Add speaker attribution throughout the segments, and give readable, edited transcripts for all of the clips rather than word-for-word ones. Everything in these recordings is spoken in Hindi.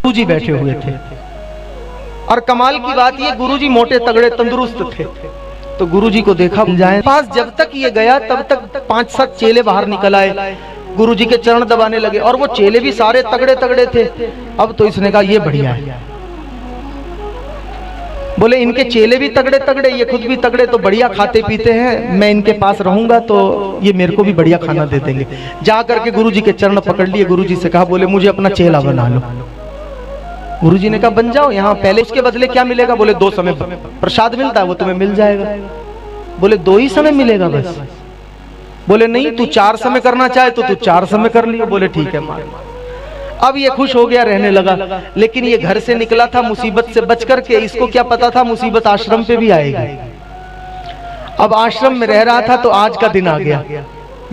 Speaker 1: गुरुजी बैठे हुए थे और कमाल की बात ये गुरुजी मोटे तगड़े तंदुरुस्त थे। तो गुरुजी को देखा जाए पास, जब तक ये गया तब तक 5-7 चेले बाहर निकल आए, गुरुजी के चरण दबाने लगे और वो चेले भी सारे तगड़े तगड़े थे। अब तो इसने कहा ये बढ़िया है, बोले इनके चेले भी तगड़े तगड़े, ये खुद भी तगड़े, तो बढ़िया खाते पीते हैं, मैं इनके पास रहूंगा तो ये मेरे को भी बढ़िया खाना दे देंगे। जा करके गुरुजी के चरण पकड़ लिए, गुरुजी से कहा बोले मुझे अपना चेला बना लो। गुरुजी ने कहा बन जाओ, यहाँ पहले इसके बदले क्या मिलेगा? बोले 2 समय प्रसाद मिलता है, वो तुम्हें मिल जाएगा। बोले 2 ही समय मिलेगा बस? बोले नहीं, तू 4 समय करना चाहे तो तू 4 समय कर लियो। बोले ठीक है मान। अब ये खुश हो गया, रहने लगा। लेकिन ये घर से निकला था मुसीबत से बच करके, इसको क्या पता था मुसीबत आश्रम पे भी आएगी। अब आश्रम में रह रहा था तो आज का दिन आ गया,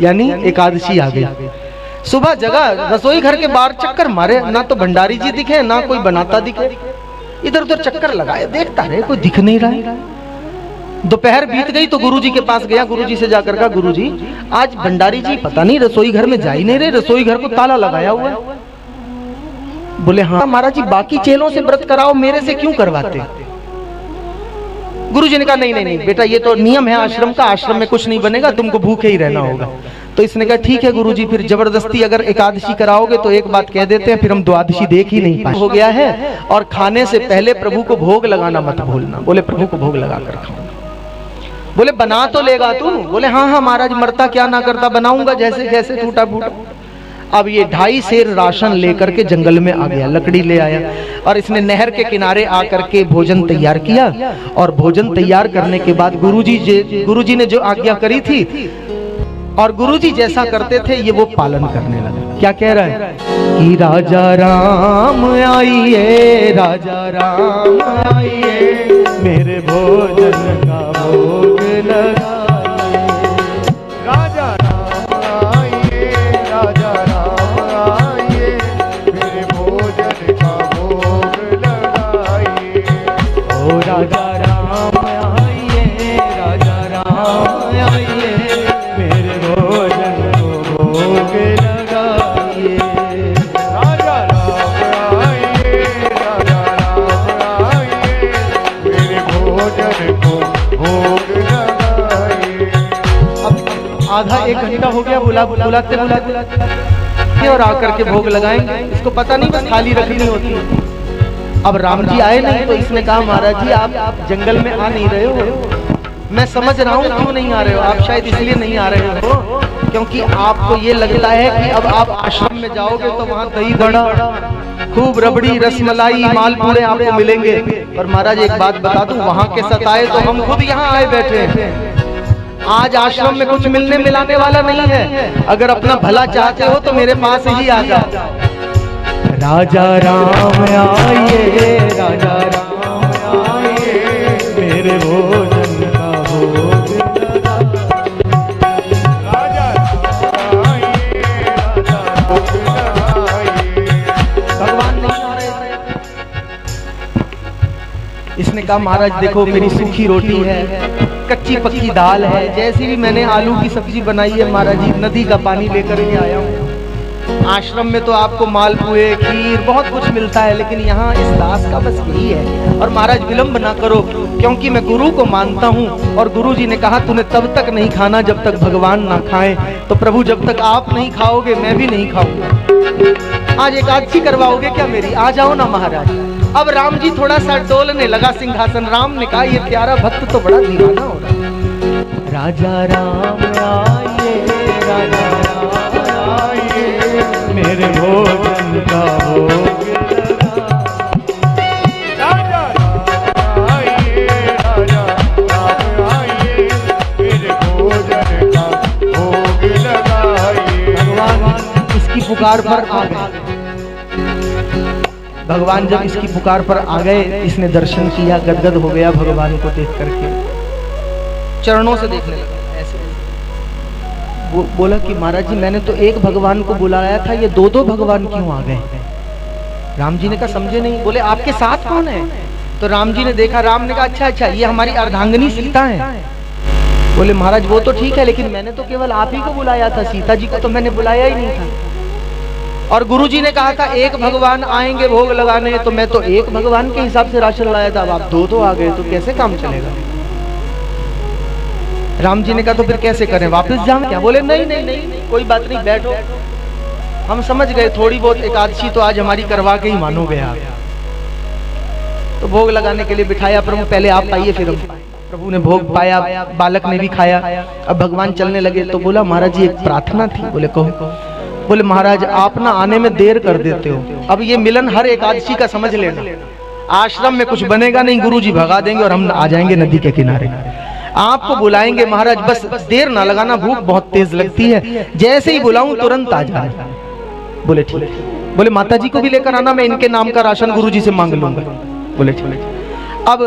Speaker 1: यानी एकादशी आ गई। सुबह जगह, रसोई घर के बाहर चक्कर मारे, ना तो भंडारी जी दिखे ना कोई बनाता दिखे, इधर उधर चक्कर लगाए, देखता रहे कोई दिख नहीं रहा। दोपहर बीत गई तो गुरुजी के पास गया, गुरुजी से जाकर कहा गुरुजी आज भंडारी जी पता नहीं रसोई घर में जा ही नहीं रहे, रसोई घर को ताला लगाया हुआ है। बोले हाँ महाराज जी, बाकी चेलों से व्रत कराओ, मेरे से क्यों करवाते? गुरुजी ने कहा नहीं नहीं नहीं बेटा, ये तो नियम है आश्रम का, आश्रम में कुछ नहीं बनेगा, तुमको भूखे ही रहना होगा। तो इसने कहा ठीक है गुरुजी, फिर जबरदस्ती अगर एकादशी कराओगे तो एक बात कह देते हैं, फिर हम द्वादशी देख ही नहीं पाए। हो गया है, और खाने से पहले प्रभु को भोग लगाना मत भूलना। बोले प्रभु को भोग लगा कर खाना। बोले बना तो लेगा तू? बोले हाँ हाँ महाराज, मरता क्या ना करता, बनाऊंगा जैसे जैसे टूटा फूटा। अब ये 2.5 सेर राशन लेकर के जंगल में आ गया, लकड़ी ले आया और इसने नहर के किनारे आकर के भोजन तैयार किया। और भोजन तैयार करने के बाद गुरुजी ने जो आज्ञा करी थी और गुरुजी जैसा करते थे ये वो पालन करने लगा। क्या कह रहा है कि राजा राम आइए, राजा राम आइए, मेरे भोजन का भोग लगा। आधा 1 घंटा हो गया बुलाते बुलाते और आकर के भोग लगाएंगे। इसको पता नहीं बस थाली रखनी होती है। अब राम जी आए नहीं तो इसने कहा महाराज जी आप जंगल में आ नहीं रहे हो, मैं समझ रहा हूँ क्यों नहीं आ रहे हो। आप शायद इसलिए नहीं आ रहे हो क्योंकि आपको ये लगता है कि अब आप आश्रम में जाओगे तो वहाँ दही बड़ा, खूब रबड़ी, रसमलाई, मालपुड़े आपको मिलेंगे। पर महाराज एक बात बता दूं, वहाँ के सताए तो हम खुद यहाँ आए बैठे हैं। आज आश्रम में कुछ मिलने मिलाने वाला नहीं है। अगर अपना भला चाहते हो तो मेरे पास ही आ जाओ। राजा राम आइए, राजा राम आइए, मेरे भोजन का भोग लगा। राजा राम आइए, राजा राम आइए। भगवान नहीं आ रहे। इसने कहा महाराज देखो मेरी सूखी रोटी है, कच्ची पक्की दाल है, जैसी भी मैंने आलू की सब्जी बनाई है महाराज जी, नदी का पानी लेकर के आया हूँ। आश्रम में तो आपको मालपुए, खीर बहुत कुछ मिलता है, लेकिन यहाँ इस दास का बस यही है। और महाराज विलंब ना करो क्योंकि मैं गुरु को मानता हूँ और गुरु जी ने कहा तूने तब तक नहीं खाना जब तक भगवान ना खाए। तो प्रभु जब तक आप नहीं खाओगे मैं भी नहीं खाऊंगा। आज एकादशी करवाओगे क्या मेरी? आ जाओ ना महाराज। अब राम जी थोड़ा सा डोलने लगा सिंहासन। राम ने कहा ये प्यारा भक्त तो बड़ा दीवाना हो रहा है। राजा राम आइए, राजा राम आइए, मेरे भोजन का भोग लगा। राजा राम आइए, राजा राम आइए, मेरे भोजन का भोग लगाइए। भगवान इसकी पुकार पर आ गए। भगवान जब इसकी पुकार पर आ गए, इसने दर्शन किया, गदगद हो गया भगवान को देख करके, चरणों से देखने लगा। ऐसे वो बोला कि महाराज जी मैंने तो एक भगवान को बुलाया था, ये 2-2 भगवान क्यों आ गए? राम जी ने कहा समझे नहीं। बोले आपके साथ कौन है? तो राम जी ने देखा, राम ने कहा अच्छा अच्छा ये हमारी अर्धांगिनी सीता है। बोले महाराज वो तो ठीक है, लेकिन मैंने तो केवल आप ही को बुलाया था, सीता जी को तो मैंने बुलाया ही नहीं था। और गुरुजी ने कहा था एक भगवान आएंगे भोग लगाने, तो मैं तो एक भगवान के हिसाब से राशन लाया था, अब आप दो आ गए तो कैसे काम चलेगा। राम जी ने कहा तो फिर कैसे करें, वापस जाएं क्या? बोले नहीं नहीं नहीं कोई बात नहीं, बैठो, हम समझ गए, थोड़ी बहुत एकादशी तो आज हमारी करवा के ही मानोगे आप। तो भोग लगाने के लिए बिठाया, प्रभु पहले आप आइए फिर हम। प्रभु ने भोग पाया, बालक ने भी खाया। अब भगवान चलने लगे तो बोला महाराज जी एक प्रार्थना थी। बोले कहो। बोले महाराज आप ना आने में देर कर देते हो, अब ये मिलन हर एकादशी का समझ लेना, आश्रम में कुछ बनेगा नहीं, गुरुजी भगा देंगे और हम आ जाएंगे नदी के किनारे, आपको बुलाएंगे महाराज, बस देर ना लगाना, भूख बहुत तेज लगती है, जैसे ही बुलाऊं तुरंत आ जाना। बोले ठीक। बोले माता जी को भी लेकर आना, मैं इनके नाम का राशन गुरुजी से मांग लूंगा। बोले ठीक। अब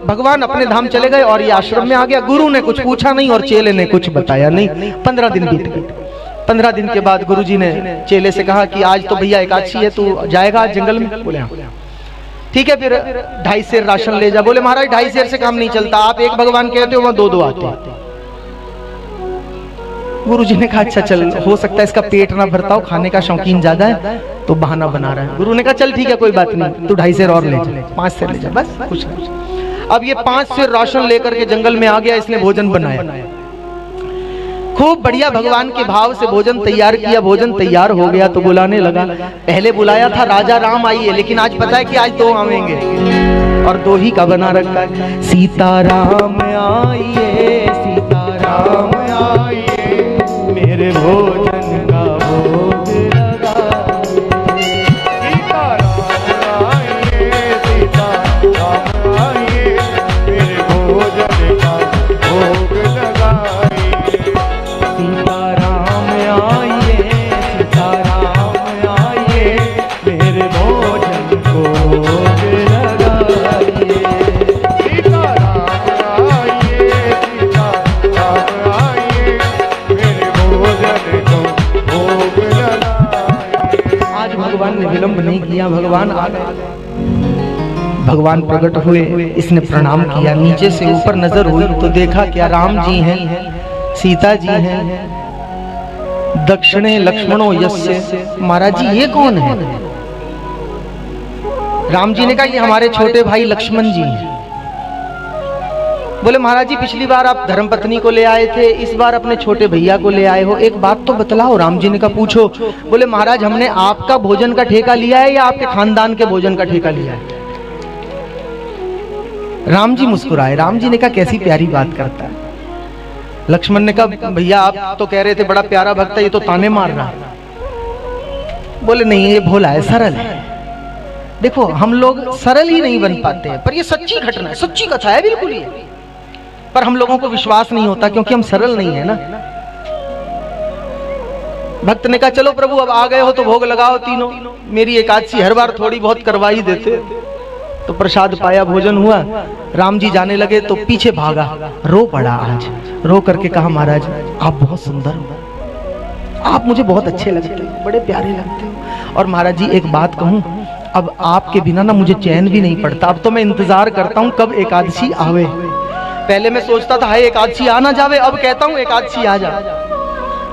Speaker 1: भगवान अपने धाम चले गए और ये आश्रम में आ गया। गुरु ने कुछ पूछा नहीं और चेले ने कुछ बताया नहीं। 15 दिन बीत गए। 15 दिन के बाद गुरुजी ने चेले से कहा कि आज तो भैया एकादशी है, तू जाएगा जंगल में? बोले हाँ। ठीक है, फिर 2.5 सेर राशन ले जा। बोले महाराज 2.5 सेर से काम नहीं चलता, आप एक भगवान कहते हो, वहां 2 आते हैं। गुरुजी ने कहा अच्छा चल, हो सकता है इसका पेट ना भरता हो, खाने का शौकीन ज्यादा है तो बहाना बना रहा है। गुरु ने कहा चल ठीक है कोई बात नहीं, तू 2.5 सेर और ले जा, 5 सेर ले जा, बस कुछ नहीं। अब ये 5 सेर राशन लेकर के जंगल में आ गया, इसने भोजन बनाया, खूब बढ़िया भगवान के भाव से भोजन तैयार किया। भोजन तैयार हो गया तो बुलाने लगा। पहले बुलाया था राजा राम आइए, लेकिन आज पता है कि आज 2 आवेंगे और 2 ही का बना रखा है। सीताराम आइए, सीताराम आइए, मेरे भोजन का भोग लगा। सीताराम आइए, सीताराम आइए, मेरे भोजन का भोग लगाइए। सीताराम आइए, सीताराम आइए, मेरे भोजन को भोग लगाइए। सीताराम आइए, सीताराम आइए, मेरे भोजन को भोग लगाइए। आज भगवान ने विलंब नहीं किया, भगवान आ गए। भगवान प्रकट हुए, इसने प्रणाम किया, नीचे से ऊपर नजर हुई तो देखा क्या राम जी हैं, सीता जी हैं, दक्षिणे लक्ष्मणो यस्य। महाराज जी ये कौन है? राम जी ने कहा ये हमारे छोटे भाई लक्ष्मण जी हैं। बोले महाराज जी पिछली बार आप धर्मपत्नी को ले आए थे, इस बार अपने छोटे भैया को ले आए हो, एक बात तो बतलाओ। राम जी ने कहा पूछो। बोले महाराज हमने आपका भोजन का ठेका लिया है या आपके खानदान के भोजन का ठेका लिया है? राम जी मुस्कुराए। राम जी ने कहा कैसी प्यारी बात करता है। लक्ष्मण ने कहा भैया आप तो कह रहे थे बड़ा प्यारा भक्त है, ये तो ताने मार रहा है। बोले नहीं ये भोला है, सरल है। देखो हम लोग सरल ही नहीं बन पाते हैं, पर ये सच्ची घटना है, सच्ची कथा है बिल्कुल ये, पर हम लोगों को विश्वास नहीं होता क्योंकि हम सरल नहीं है ना। भक्त ने कहा चलो प्रभु अब आ गए हो तो भोग लगाओ तीनों, मेरी एकादशी हर बार थोड़ी बहुत करवा ही देते। तो प्रसाद पाया, भोजन हुआ, राम जी जाने लगे तो पीछे भागा, रो पड़ा। आज रो करके कहा महाराज आप बहुत सुंदर हो, आप मुझे बहुत अच्छे लगते हो, बड़े प्यारे लगते हो। और महाराज जी एक बात कहूं, अब आपके बिना ना मुझे चैन भी नहीं पड़ता, अब तो मैं इंतजार करता हूं कब एकादशी आवे। पहले मैं सोचता था हाय एकादशी आ ना जावे, अब कहता हूं एकादशी आ जा,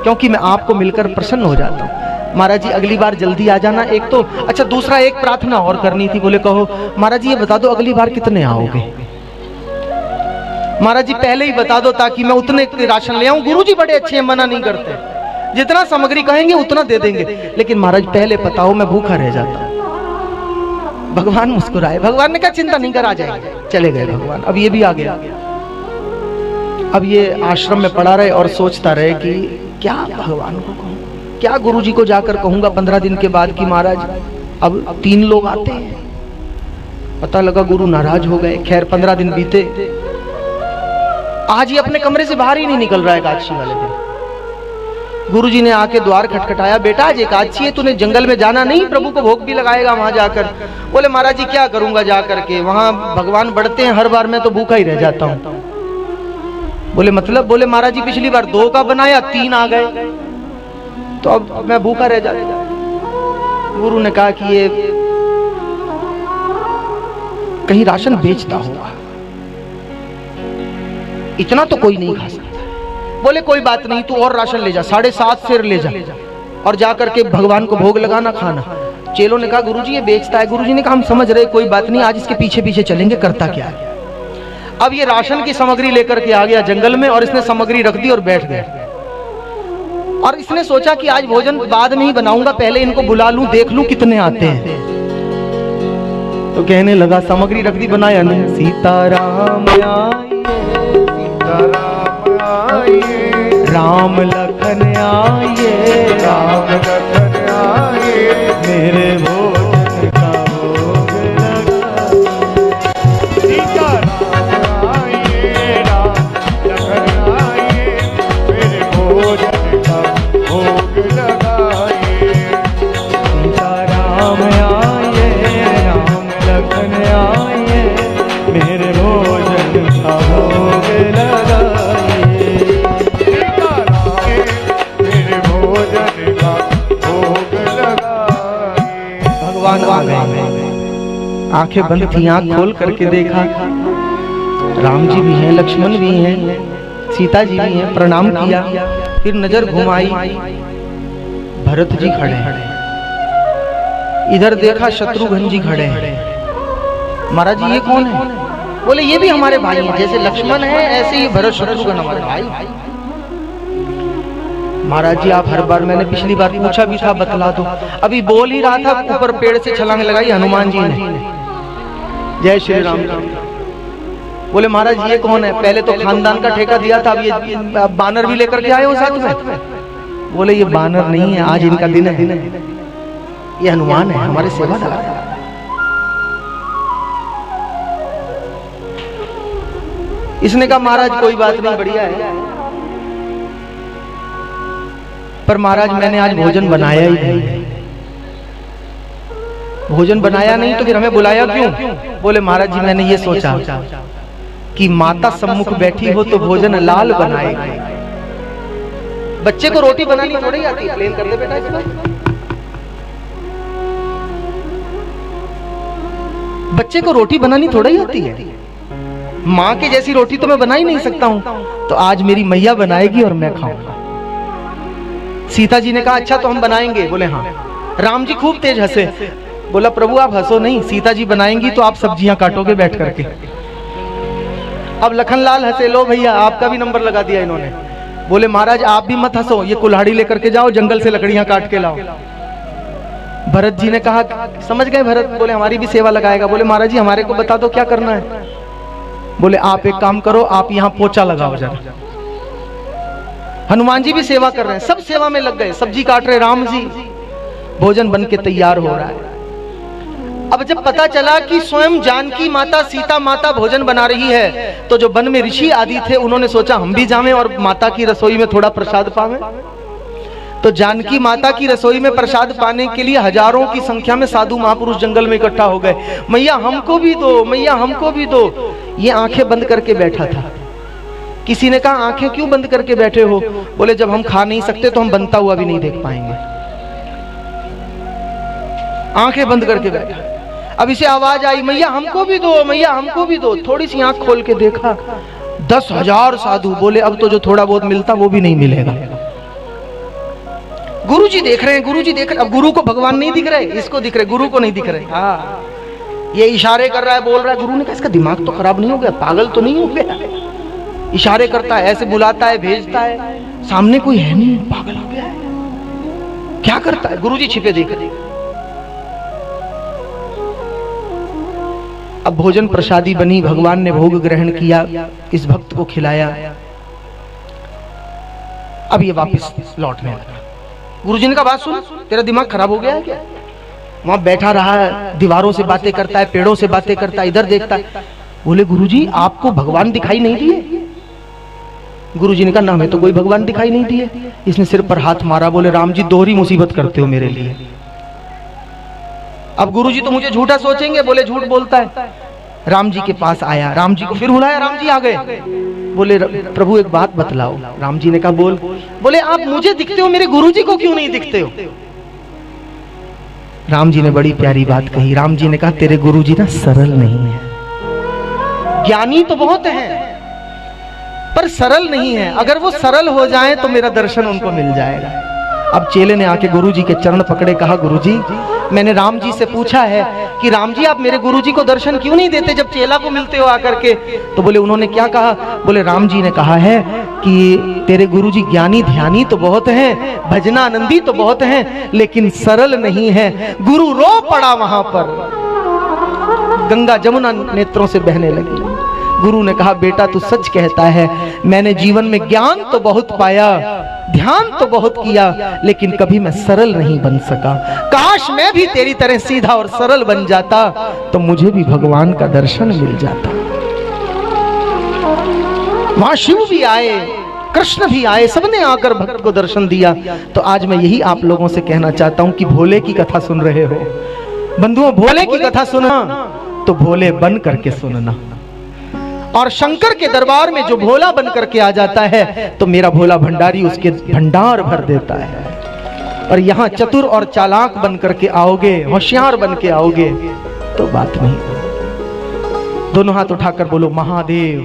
Speaker 1: क्योंकि मैं आपको मिलकर प्रसन्न हो जाता हूं। महाराज जी अगली बार जल्दी आ जाना। एक तो अच्छा, दूसरा एक प्रार्थना और करनी थी। बोले कहो। महाराज जी ये बता दो अगली बार कितने आओगे? महाराज जी पहले ही बता दो ताकि मैं उतने राशन ले आऊं। गुरुजी बड़े अच्छे हैं, मना नहीं करते, जितना सामग्री कहेंगे उतना दे देंगे, लेकिन महाराज पहले बताओ मैं भूखा रह जाता। भगवान मुस्कुराए। भगवान ने कहा चिंता नहीं कर, आ जाएंगे। चले गए भगवान। अब ये भी आ गया। अब ये आश्रम में पड़ा रहे और सोचता रहे कि क्या भगवान को कहूं, क्या गुरुजी को जाकर कहूंगा 15 दिन के बाद कि महाराज अब 3 लोग आते हैं। पता लगा गुरु नाराज हो गए। खैर 15 दिन बीते, आज ये अपने कमरे से बाहर ही नहीं निकल रहा है एकादशी वाले दिन। गुरुजी ने आके द्वार खटखटाया, बेटा आज एकादशी है, तूने जंगल में जाना नहीं, प्रभु को भोग भी लगाएगा वहां जाकर। बोले महाराज जी क्या करूंगा जाकर के, वहां भगवान बढ़ते हैं हर बार, मैं तो भूखा ही रह जाता हूं। बोले मतलब? बोले महाराज जी पिछली बार 2 का बनाया, 3 आ गए, तो अब मैं भूखा रह जाता। गुरु ने कहा कि ये कहीं राशन बेचता होगा, इतना तो कोई नहीं खा सकता। बोले कोई बात नहीं, तू और राशन ले जा, 7.5 सेर ले जा। और जाकर के भगवान को भोग लगाना, खाना। चेलों ने कहा गुरुजी ये बेचता है। गुरुजी ने कहा हम समझ रहे, कोई बात नहीं, आज इसके पीछे पीछे चलेंगे, करता क्या है। अब ये राशन की सामग्री लेकर के आ गया जंगल में और इसने सामग्री रख दी और बैठ गया। और इसने सोचा कि आज भोजन बाद में ही बनाऊंगा, पहले इनको बुला लूं, देख लूं कितने आते हैं। तो कहने लगा, सामग्री रख दी, बनाया नहीं। सीताराम आइए, सीताराम आइए, राम लखन आइए, राम लखन आइए, मेरे भोजन का भोग लगा। सीताराम आइए, राम लखन आइए, मेरे भोजन का भोग लगाइए। सीताराम आइए, राम लखन आइए, मेरे भोजन का भोग लगाइए। भगवान आ गए, आंखें बंद थी, आंख खोल करके देखा राम जी भी हैं, लक्ष्मण भी हैं, सीता जी भी हैं। प्रणाम किया, फिर नजर घुमाई, भरत जी खड़े हैं। इधर देखा शत्रुघ्न जी खड़े हैं। महाराज जी ये कौन है? बोले ये भी हमारे भाई हैं, जैसे लक्ष्मण है ऐसे ही भरत शत्रुघ्न हमारे भाई। महाराज जी आप हर बार, मैंने पिछली बार पूछा भी था, बतला दो। अभी बोल ही रहा था, ऊपर पेड़ से छलांग लगाई हनुमान जी ने। जय श्री राम। बोले महाराज ये कौन है? पहले तो खानदान का ठेका दिया था, अब ये बानर भी लेकर के आए हो साथ में? बोले ये बानर नहीं है, आज इनका दिन है, ये हनुमान है, हमारे सेवादार। इसने कहा महाराज कोई बात नहीं, बढ़िया है, पर महाराज मैंने आज भोजन बनाया ही नहीं। भोजन बनाया नहीं तो फिर हमें बुलाया क्यों? बोले महाराज जी मैंने ये सोचा कि माता सम्मुख बैठी हो तो भोजन लाल बनाएगी। बच्चे को रोटी बनानी थोड़ी आती है, प्लेन कर दे बेटा इसको। बच्चे को रोटी बनानी थोड़ा ही आती है, माँ के जैसी रोटी तो मैं बना ही नहीं सकता हूं, तो आज मेरी मैया बनाएगी और मैं खाऊंगा। सीता जी ने कहा अच्छा तो हम बनाएंगे। बोले हाँ। राम जी खूब तेज हंसे। बोला प्रभु आप हंसो नहीं, सीता जी बनाएंगी तो आप सब्जियां काटोगे बैठ करके। अब लखनलाल हंसे, लो भैया आपका भी नंबर लगा दिया इन्होंने। बोले महाराज आप भी मत हंसो, ये कुल्हाड़ी लेकर के जाओ, जंगल से लकड़ियां काट के लाओ। भरत जी ने कहा समझ गए भरत? बोले हमारी भी सेवा लगाएगा। बोले महाराज जी हमारे को बता दो क्या करना है। बोले आप एक काम करो, आप यहाँ पोछा लगाओ जरा। हनुमान जी भी सेवा कर रहे हैं, सब सेवा में लग गए, सब्जी काट रहे राम जी, भोजन बन के तैयार हो रहा है। अब जब पता चला कि स्वयं जानकी माता सीता माता भोजन बना रही है, तो जो वन में ऋषि आदि थे उन्होंने सोचा हम भी जावें और माता की रसोई में थोड़ा प्रसाद पावें। तो जानकी माता की रसोई में प्रसाद पाने के लिए हजारों की संख्या में साधु महापुरुष जंगल में इकट्ठा हो गए। मैया हमको भी दो, मैया हमको भी दो। ये आंखें बंद करके बैठा था। किसी ने कहा आंखें क्यों बंद करके बैठे हो? बोले जब हम खा नहीं सकते तो हम बनता हुआ भी नहीं देख पाएंगे। आंखें बंद करके बैठा। अब इसे आवाज आई मैया हमको भी दो, मैया हमको भी दो। थोड़ी सी आंख खोल के देखा 10,000 साधु। बोले अब तो जो थोड़ा बहुत मिलता वो भी नहीं मिलेगा। गुरुजी देख रहे हैं, गुरुजी देख रहे। अब गुरु को भगवान नहीं दिख रहे, इसको दिख रहे, गुरु को नहीं दिख रहे। हाँ ये इशारे कर रहा है, बोल रहा है। गुरु ने कहा इसका दिमाग तो खराब नहीं हो गया, पागल तो नहीं हो गया? इशारे करता है, ऐसे बुलाता है, भेजता है, सामने कोई है नहीं, पागल हो गया है, क्या करता है? गुरुजी छिपे देख रहे। अब भोजन प्रसादी बनी, भगवान ने भोग ग्रहण किया, इस भक्त को खिलाया। अब ये वापस लौटने लगा। गुरुजी ने कहा बात सुन, तेरा दिमाग खराब हो गया है क्या? वहां बैठा रहा है, दीवारों से बातें करता है, पेड़ों से बातें करता है, इधर देखता है। बोले गुरुजी आपको भगवान दिखाई नहीं दिए? गुरुजी ने कहा ना हमें तो कोई भगवान दिखाई नहीं दिए। इसने सिर पर हाथ मारा। बोले राम जी दोहरी मुसीबत करते हो मेरे लिए। अब गुरुजी तो मुझे झूठा सोचेंगे। बोले झूठ बोलता है। राम जी के पास आया, राम जी को फिर बुलाया, राम जी आ गए। बोले प्रभु एक बात बतलाओ। राम जी ने कहा बोल। बोले आप मुझे दिखते हो, मेरे गुरुजी को क्यों नहीं दिखते हो? राम जी ने बड़ी प्यारी बात कही। राम जी ने कहा तेरे गुरुजी ना सरल नहीं है, ज्ञानी तो बहुत हैं पर सरल नहीं है। अगर वो सरल हो जाएं तो मेरा दर्शन उनको मिल जाएगा। अब चेले ने आके गुरुजी के चरण पकड़े, कहा गुरुजी मैंने राम जी से पूछा है कि राम जी आप मेरे गुरुजी को दर्शन क्यों नहीं देते जब चेला को मिलते हो आकर के। तो बोले उन्होंने क्या कहा? बोले राम जी ने कहा है कि तेरे गुरुजी ज्ञानी ध्यानी तो बहुत हैं, भजनानंदी तो बहुत हैं, लेकिन सरल नहीं है। गुरु रो पड़ा वहां पर, गंगा जमुना नेत्रों से बहने लगी। गुरु ने कहा बेटा तू सच कहता है, मैंने जीवन में ज्ञान तो बहुत पाया, ध्यान तो बहुत किया, लेकिन कभी मैं सरल नहीं बन सका। काश मैं भी तेरी तरह सीधा और सरल बन जाता तो मुझे भी भगवान का दर्शन मिल जाता। वहां शिव भी आए, कृष्ण भी आए, सबने आकर भक्त को दर्शन दिया। तो आज मैं यही आप लोगों से कहना चाहता हूं कि भोले की कथा सुन रहे हो बंधुओं, भोले की कथा सुनना तो भोले बन करके सुनना। और शंकर के दरबार में जो भोला बन करके आ जाता है तो मेरा भोला भंडारी उसके भंडार भर देता है। और यहां चतुर और चालाक बन करके आओगे, होशियार बन के आओगे तो बात नहीं। दोनों हाथ उठाकर बोलो महादेव।